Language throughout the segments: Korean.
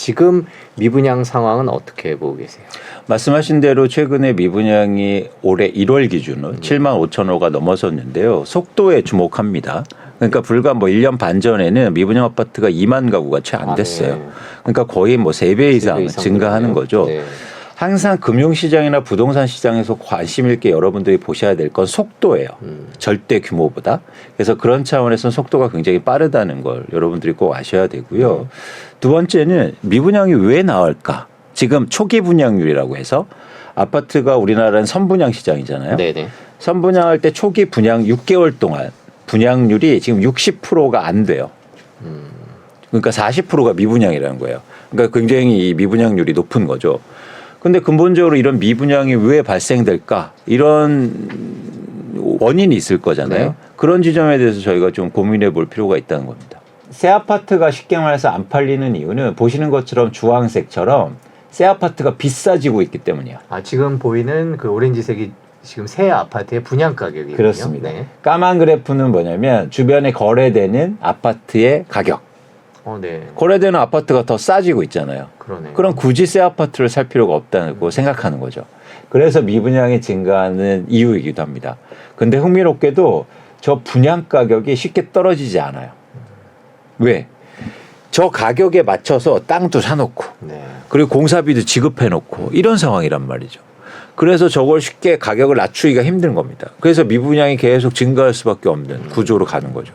지금 미분양 상황은 어떻게 보고 계세요? 말씀하신 대로 최근에 미분양이 올해 1월 기준으로 7만 5천 호가 넘어섰는데요. 속도에 주목합니다. 그러니까 불과 뭐 1년 반 전에는 미분양 아파트가 2만 가구가 채 안 됐어요. 네. 그러니까 거의 뭐 3배 이상 증가하는 거죠. 네. 항상 금융시장이나 부동산 시장에서 관심 있게 여러분들이 보셔야 될 건 속도예요. 절대 규모보다. 그래서 그런 차원에서는 속도가 굉장히 빠르다는 걸 여러분들이 꼭 아셔야 되고요. 두 번째는 미분양이 왜 나올까? 지금 초기 분양률이라고 해서 아파트가 우리나라는 선분양 시장이잖아요. 네네. 선분양할 때 초기 분양 6개월 동안 분양률이 지금 60%가 안 돼요. 그러니까 40%가 미분양이라는 거예요. 그러니까 굉장히 이 미분양률이 높은 거죠. 근데 근본적으로 이런 미분양이 왜 발생될까? 이런 원인이 있을 거잖아요. 네. 그런 지점에 대해서 저희가 좀 고민해 볼 필요가 있다는 겁니다. 새 아파트가 쉽게 말해서 안 팔리는 이유는 보시는 것처럼 주황색처럼 새 아파트가 비싸지고 있기 때문이에요. 아, 지금 보이는 그 오렌지색이 지금 새 아파트의 분양 가격이군요. 그렇습니다. 네. 까만 그래프는 뭐냐면 주변에 거래되는 아파트의 가격. 네. 거래되는 아파트가 더 싸지고 있잖아요. 그러네. 그럼 굳이 새 아파트를 살 필요가 없다고 생각하는 거죠. 그래서 미분양이 증가하는 이유이기도 합니다. 근데 흥미롭게도 저 분양 가격이 쉽게 떨어지지 않아요. 왜? 저 가격에 맞춰서 땅도 사놓고 네. 그리고 공사비도 지급해놓고 이런 상황이란 말이죠. 그래서 저걸 쉽게 가격을 낮추기가 힘든 겁니다. 그래서 미분양이 계속 증가할 수밖에 없는 구조로 가는 거죠.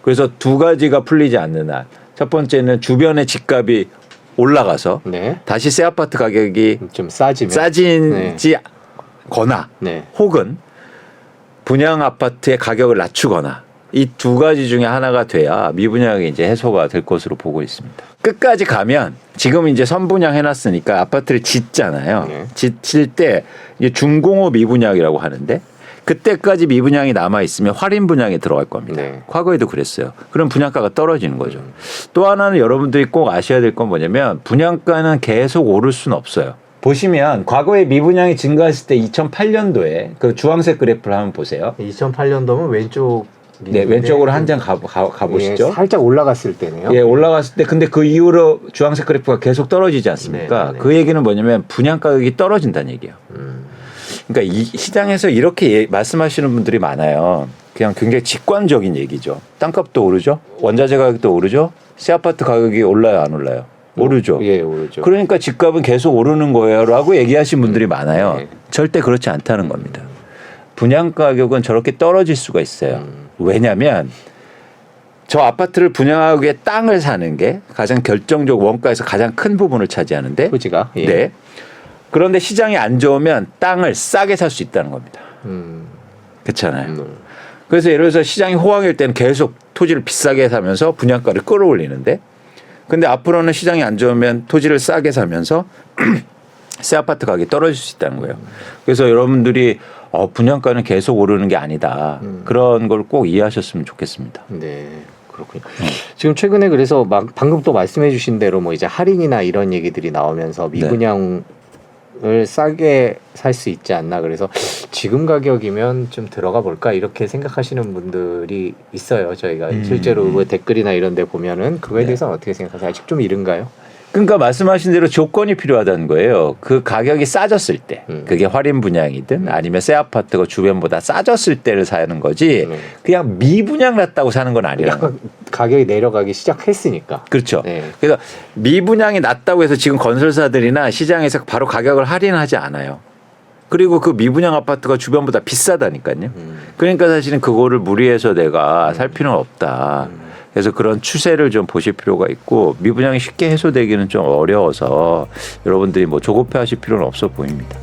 그래서 두 가지가 풀리지 않는 한 첫 번째는 주변의 집값이 올라가서 네. 다시 새 아파트 가격이 좀 싸지면 싸지지 거나 네. 혹은 분양 아파트의 가격을 낮추거나 이 두 가지 중에 하나가 돼야 미분양이 이제 해소가 될 것으로 보고 있습니다. 끝까지 가면 지금 이제 선분양 해놨으니까 아파트를 짓잖아요. 네. 짓을 때 이제 중공업 미분양이라고 하는데 그때까지 미분양이 남아 있으면 할인 분양에 들어갈 겁니다. 네. 과거에도 그랬어요. 그럼 분양가가 떨어지는 거죠. 또 하나는 여러분들이 꼭 아셔야 될 건 뭐냐면 분양가는 계속 오를 수는 없어요. 보시면 과거에 미분양이 증가했을 때 2008년도에 그 주황색 그래프를 한번 보세요. 2008년도면 왼쪽 네, 왼쪽으로 한 장 가보시죠. 예, 살짝 올라갔을 때네요. 예, 올라갔을 때 근데 그 이후로 주황색 그래프가 계속 떨어지지 않습니까? 네, 네, 네. 그 얘기는 뭐냐면 분양 가격이 떨어진다는 얘기예요. 그러니까 이 시장에서 이렇게 말씀하시는 분들이 많아요. 그냥 굉장히 직관적인 얘기죠. 땅값도 오르죠. 원자재 가격도 오르죠. 새 아파트 가격이 올라요, 안 올라요? 오르죠. 예, 오르죠. 그러니까 집값은 계속 오르는 거예요라고 얘기하신 분들이 많아요. 네. 절대 그렇지 않다는 겁니다. 분양 가격은 저렇게 떨어질 수가 있어요. 왜냐하면 저 아파트를 분양하기 위해 땅을 사는 게 가장 결정적 원가에서 가장 큰 부분을 차지하는데 토지가 예. 네. 그런데 시장이 안 좋으면 땅을 싸게 살 수 있다는 겁니다. 그렇잖아요. 그래서 예를 들어서 시장이 호황일 때는 계속 토지를 비싸게 사면서 분양가를 끌어올리는데 근데 앞으로는 시장이 안 좋으면 토지를 싸게 사면서 새 아파트 가격이 떨어질 수 있다는 거예요. 그래서 여러분들이 분양가는 계속 오르는 게 아니다. 그런 걸 꼭 이해하셨으면 좋겠습니다. 네. 그렇군요. 지금 최근에 그래서 방금 또 말씀해 주신 대로 뭐 이제 할인이나 이런 얘기들이 나오면서 미분양을 싸게 살 수 있지 않나. 그래서 지금 가격이면 좀 들어가 볼까 이렇게 생각하시는 분들이 있어요. 저희가 실제로 뭐 댓글이나 이런 데 보면은 그거에 대해서는 어떻게 생각하세요? 아직 좀 이른가요? 그러니까 말씀하신 대로 조건이 필요하다는 거예요. 그 가격이 싸졌을 때, 그게 할인 분양이든 아니면 새 아파트가 주변보다 싸졌을 때를 사는 거지 그냥 미분양 났다고 사는 건 아니라는 거예요. 가격이 내려가기 시작했으니까. 그렇죠. 네. 그래서 미분양이 났다고 해서 지금 건설사들이나 시장에서 바로 가격을 할인하지 않아요. 그리고 그 미분양 아파트가 주변보다 비싸다니까요. 그러니까 사실은 그거를 무리해서 내가 살 필요는 없다. 그래서 그런 추세를 좀 보실 필요가 있고 미분양이 쉽게 해소되기는 좀 어려워서 여러분들이 뭐 조급해하실 필요는 없어 보입니다.